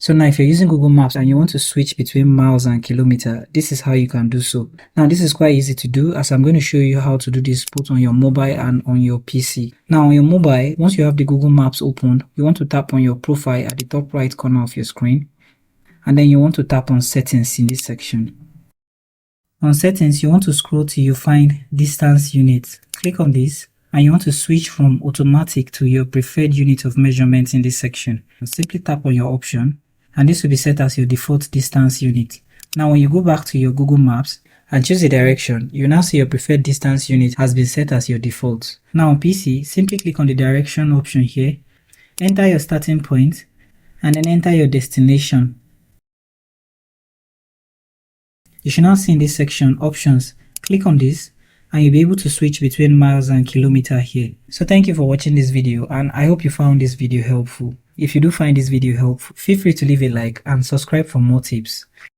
So now if you're using Google Maps and you want to switch between miles and kilometer, this is how you can do so. Now this is quite easy to do, as I'm going to show you how to do this both on your mobile and on your PC. Now on your mobile, once you have the Google Maps open, you want to tap on your profile at the top right corner of your screen, and then you want to tap on settings in this section. On settings, you want to scroll till you find distance units. Click on this and you want to switch from automatic to your preferred unit of measurement in this section. Simply tap on your option and this will be set as your default distance unit. Now when you go back to your Google Maps and choose the direction, you now see your preferred distance unit has been set as your default. Now on PC, simply click on the direction option here, enter your starting point and then enter your destination. You should now see in this section options. Click on this and you'll be able to switch between miles and kilometer here. So thank you for watching this video and I hope you found this video helpful. If you do find this video helpful, feel free to leave a like and subscribe for more tips.